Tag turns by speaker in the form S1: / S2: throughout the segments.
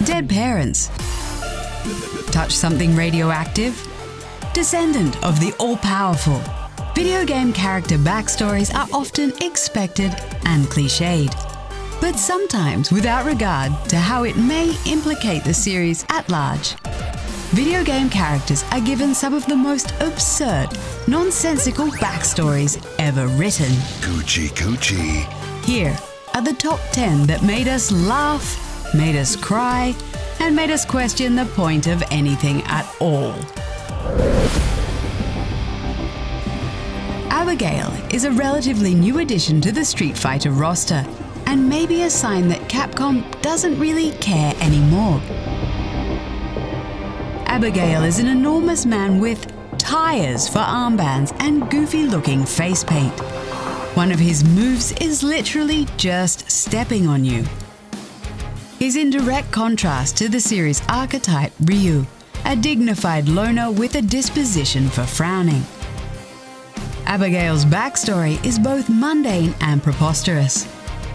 S1: Dead parents. Touch something radioactive? Descendant of the all-powerful. Video game character backstories are often expected and cliched, but sometimes without regard to how it may implicate the series at large. Video game characters are given some of the most absurd, nonsensical backstories ever written.
S2: Coochie coochie.
S1: Here are the top 10 that made us laugh, made us cry, and made us question the point of anything at all. Abigail is a relatively new addition to the Street Fighter roster, and maybe a sign that Capcom doesn't really care anymore. Abigail is an enormous man with tires for armbands and goofy-looking face paint. One of his moves is literally just stepping on you. He's in direct contrast to the series' archetype Ryu, a dignified loner with a disposition for frowning. Abigail's backstory is both mundane and preposterous.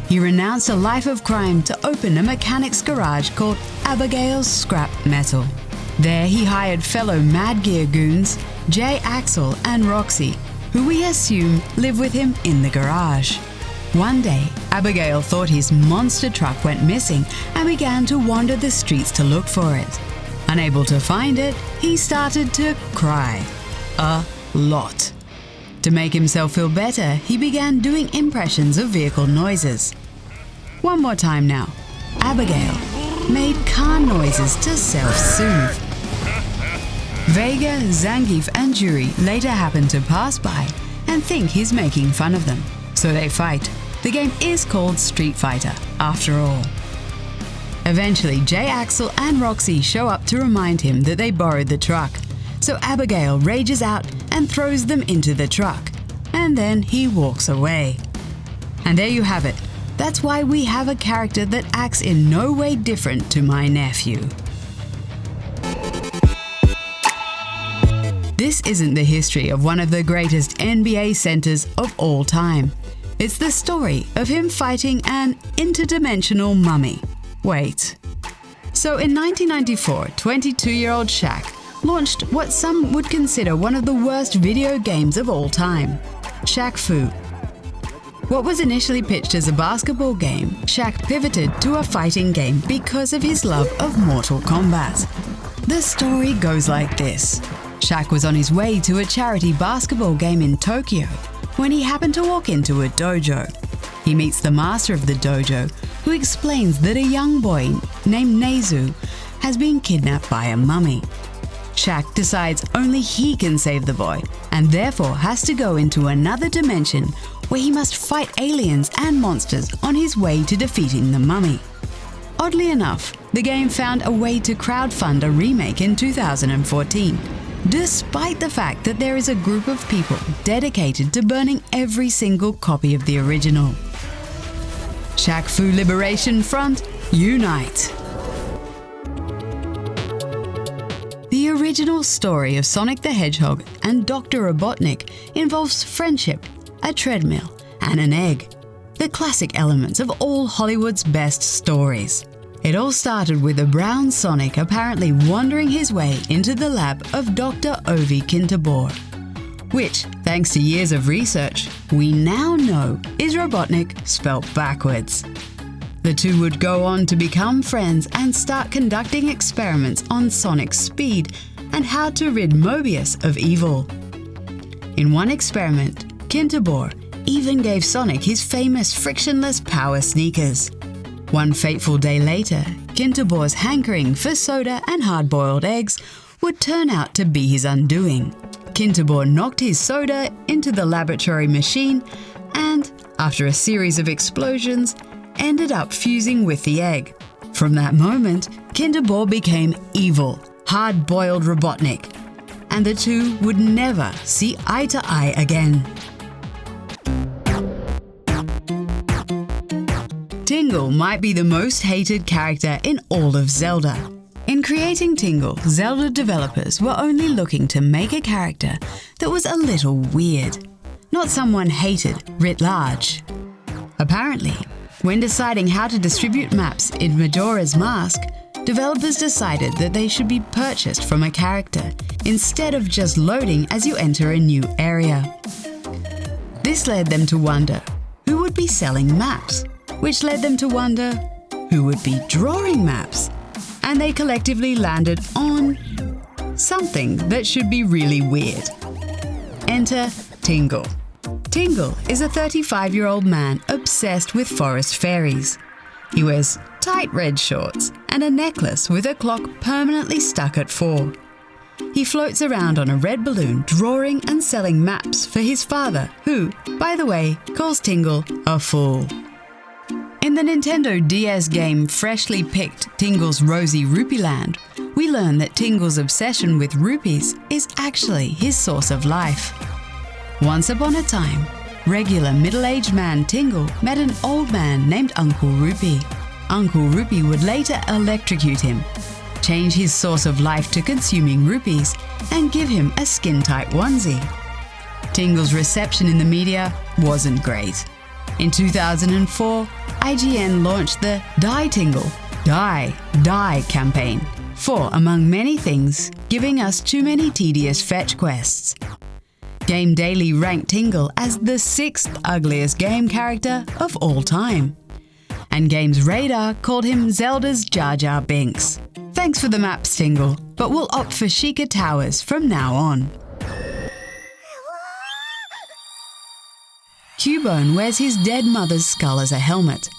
S1: He renounced a life of crime to open a mechanic's garage called Abigail's Scrap Metal. There he hired fellow Mad Gear goons, Jay Axel and Roxy, who we assume live with him in the garage. One day, Abigail thought his monster truck went missing and began to wander the streets to look for it. Unable to find it, he started to cry. A lot. To make himself feel better, he began doing impressions of vehicle noises. One more time now. Abigail made car noises to self-soothe. Vega, Zangief and Jury later happen to pass by and think he's making fun of them, so they fight. The game is called Street Fighter, after all. Eventually, Jay Axel and Roxy show up to remind him that they borrowed the truck, so Abigail rages out and throws them into the truck, and then he walks away. And there you have it. That's why we have a character that acts in no way different to my nephew. This isn't the history of one of the greatest NBA centers of all time. It's the story of him fighting an interdimensional mummy. Wait. So in 1994, 22-year-old Shaq launched what some would consider one of the worst video games of all time, Shaq Fu. What was initially pitched as a basketball game, Shaq pivoted to a fighting game because of his love of Mortal Kombat. The story goes like this. Shaq was on his way to a charity basketball game in Tokyo when he happened to walk into a dojo. He meets the master of the dojo, who explains that a young boy named Nezu has been kidnapped by a mummy. Shaq decides only he can save the boy, and therefore has to go into another dimension where he must fight aliens and monsters on his way to defeating the mummy. Oddly enough, the game found a way to crowdfund a remake in 2014, despite the fact that there is a group of people dedicated to burning every single copy of the original. Shaq Fu Liberation Front, unite! The original story of Sonic the Hedgehog and Dr. Robotnik involves friendship, a treadmill, and an egg. The classic elements of all Hollywood's best stories. It all started with a brown Sonic apparently wandering his way into the lab of Dr. Ovi Kintabor, which, thanks to years of research, we now know is Robotnik spelt backwards. The two would go on to become friends and start conducting experiments on Sonic's speed and how to rid Mobius of evil. In one experiment, Kintabor even gave Sonic his famous frictionless power sneakers. One fateful day later, Kintabor's hankering for soda and hard-boiled eggs would turn out to be his undoing. Kintabor knocked his soda into the laboratory machine and, after a series of explosions, ended up fusing with the egg. From that moment, Kintabor became evil, hard-boiled Robotnik, and the two would never see eye to eye again. Tingle might be the most hated character in all of Zelda. In creating Tingle, Zelda developers were only looking to make a character that was a little weird, not someone hated writ large. Apparently, when deciding how to distribute maps in Majora's Mask, developers decided that they should be purchased from a character instead of just loading as you enter a new area. This led them to wonder who would be selling maps, which led them to wonder who would be drawing maps. And they collectively landed on something that should be really weird. Enter Tingle. Tingle is a 35-year-old man obsessed with forest fairies. He wears tight red shorts and a necklace with a clock permanently stuck at 4. He floats around on a red balloon drawing and selling maps for his father, who, by the way, calls Tingle a fool. In the Nintendo DS game Freshly Picked Tingle's Rosy Rupee Land, we learn that Tingle's obsession with rupees is actually his source of life. Once upon a time, regular middle-aged man Tingle met an old man named Uncle Rupee. Uncle Rupee would later electrocute him, change his source of life to consuming rupees, and give him a skin-tight onesie. Tingle's reception in the media wasn't great. In 2004, IGN launched the Die Tingle, Die campaign for, among many things, giving us too many tedious fetch quests. Game Daily ranked Tingle as the 6th ugliest game character of all time. And Games Radar called him Zelda's Jar Jar Binks. Thanks for the maps, Tingle, but we'll opt for Sheikah Towers from now on. Cubone wears his dead mother's skull as a helmet.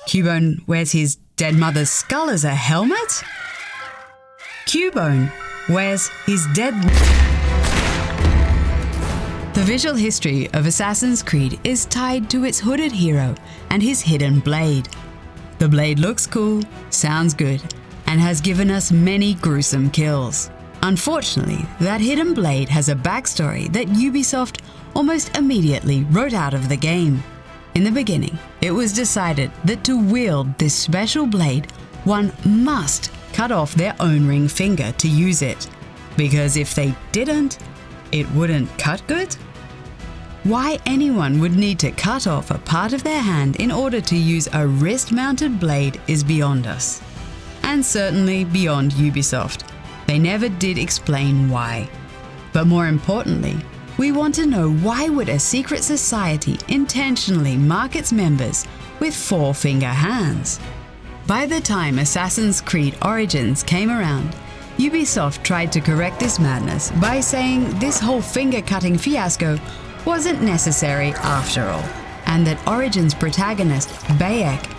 S1: Cubone wears his dead mother's skull as a helmet? Cubone wears his dead... The visual history of Assassin's Creed is tied to its hooded hero and his hidden blade. The blade looks cool, sounds good, and has given us many gruesome kills. Unfortunately, that hidden blade has a backstory that Ubisoft almost immediately wrote out of the game. In the beginning, it was decided that to wield this special blade, one must cut off their own ring finger to use it, because if they didn't, it wouldn't cut good? Why anyone would need to cut off a part of their hand in order to use a wrist-mounted blade is beyond us. And certainly beyond Ubisoft. They never did explain why. But more importantly, we want to know why would a secret society intentionally mark its members with 4-finger hands? By the time Assassin's Creed Origins came around, Ubisoft tried to correct this madness by saying this whole finger-cutting fiasco wasn't necessary after all, and that Origins protagonist, Bayek,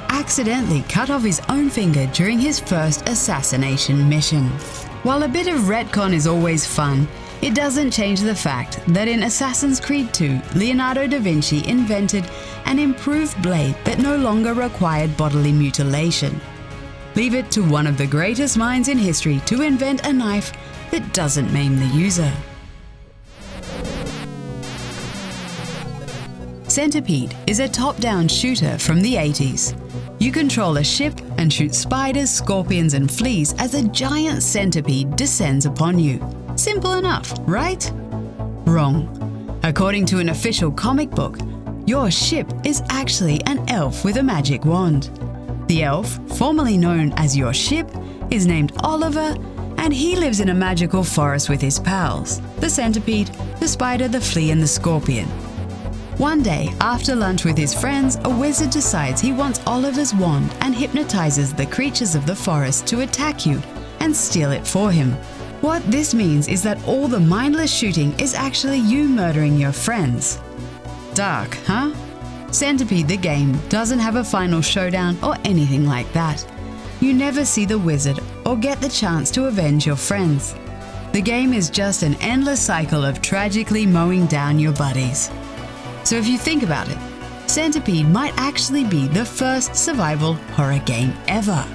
S1: accidentally cut off his own finger during his first assassination mission. While a bit of retcon is always fun, it doesn't change the fact that in Assassin's Creed 2, Leonardo da Vinci invented an improved blade that no longer required bodily mutilation. Leave it to one of the greatest minds in history to invent a knife that doesn't maim the user. Centipede is a top-down shooter from the 80s. You control a ship and shoot spiders, scorpions, and fleas as a giant centipede descends upon you. Simple enough, right? Wrong. According to an official comic book, your ship is actually an elf with a magic wand. The elf, formerly known as your ship, is named Oliver, and he lives in a magical forest with his pals, the centipede, the spider, the flea, and the scorpion. One day, after lunch with his friends, a wizard decides he wants Oliver's wand and hypnotizes the creatures of the forest to attack you and steal it for him. What this means is that all the mindless shooting is actually you murdering your friends. Dark, huh? Centipede the game doesn't have a final showdown or anything like that. You never see the wizard or get the chance to avenge your friends. The game is just an endless cycle of tragically mowing down your buddies. So if you think about it, Centipede might actually be the first survival horror game ever.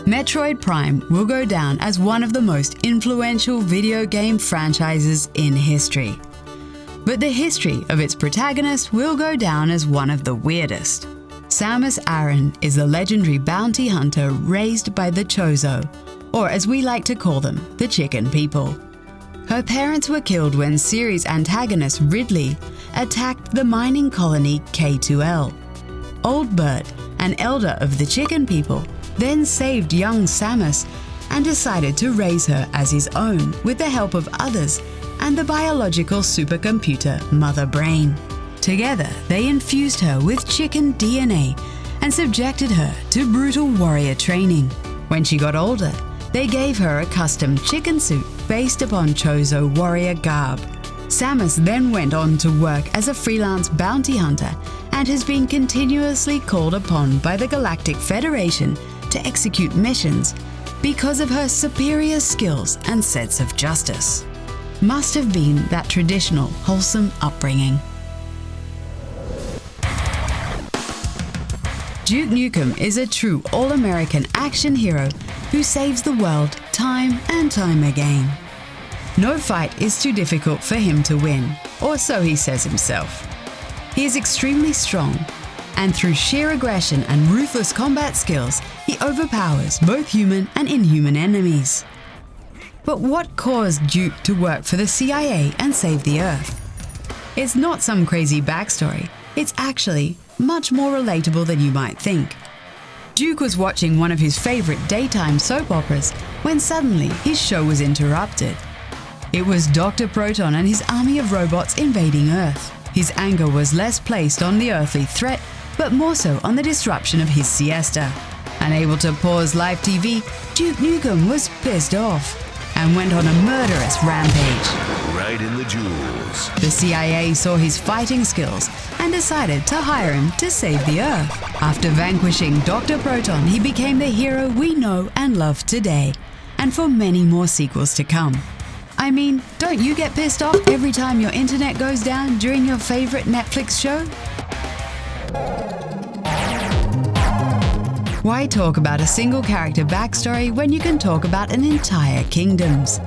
S1: Metroid Prime will go down as one of the most influential video game franchises in history. But the history of its protagonist will go down as one of the weirdest. Samus Aran is the legendary bounty hunter raised by the Chozo, or as we like to call them, the Chicken People. Her parents were killed when series antagonist Ridley attacked the mining colony K2L. Old Bird, an elder of the chicken people, then saved young Samus and decided to raise her as his own with the help of others and the biological supercomputer Mother Brain. Together, they infused her with chicken DNA and subjected her to brutal warrior training. When she got older, they gave her a custom chicken suit based upon Chozo warrior garb. Samus then went on to work as a freelance bounty hunter and has been continuously called upon by the Galactic Federation to execute missions because of her superior skills and sense of justice. Must have been that traditional, wholesome upbringing. Duke Nukem is a true all-American action hero who saves the world time and time again. No fight is too difficult for him to win, or so he says himself. He is extremely strong, and through sheer aggression and ruthless combat skills, he overpowers both human and inhuman enemies. But what caused Duke to work for the CIA and save the Earth? It's not some crazy backstory, it's actually much more relatable than you might think. Duke was watching one of his favorite daytime soap operas when suddenly his show was interrupted. It was Dr. Proton and his army of robots invading Earth. His anger was less placed on the earthly threat, but more so on the disruption of his siesta. Unable to pause live TV, Duke Nukem was pissed off and went on a murderous rampage.
S2: Right in the jewels.
S1: The CIA saw his fighting skills and decided to hire him to save the Earth. After vanquishing Dr. Proton, he became the hero we know and love today, and for many more sequels to come. I mean, don't you get pissed off every time your internet goes down during your favorite Netflix show? Why talk about a single character backstory when you can talk about an entire kingdom's?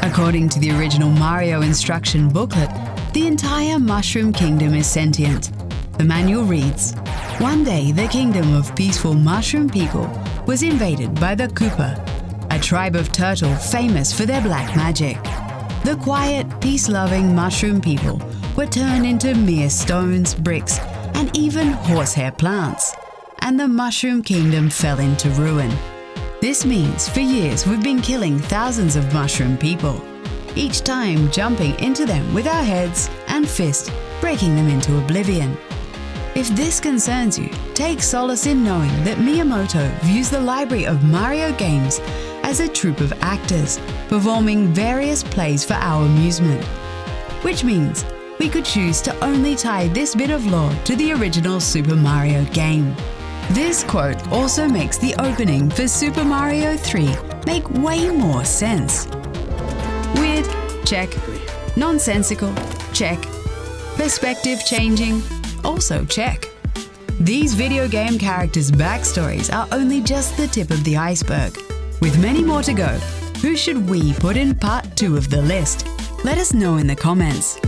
S1: According to the original Mario instruction booklet, the entire Mushroom Kingdom is sentient. The manual reads, "One day the kingdom of peaceful mushroom people was invaded by the Koopa, a tribe of turtle famous for their black magic. The quiet, peace-loving mushroom people were turned into mere stones, bricks, and even horsehair plants, and the Mushroom Kingdom fell into ruin. This means for years we've been killing thousands of mushroom people, each time jumping into them with our heads and fists, breaking them into oblivion. If this concerns you, take solace in knowing that Miyamoto views the library of Mario games as a troupe of actors performing various plays for our amusement, which means we could choose to only tie this bit of lore to the original Super Mario game. This quote also makes the opening for Super Mario 3 make way more sense. Weird? Check. Nonsensical? Check. Perspective changing? Also check. These video game characters' backstories are only just the tip of the iceberg. With many more to go, who should we put in part 2 of the list? Let us know in the comments.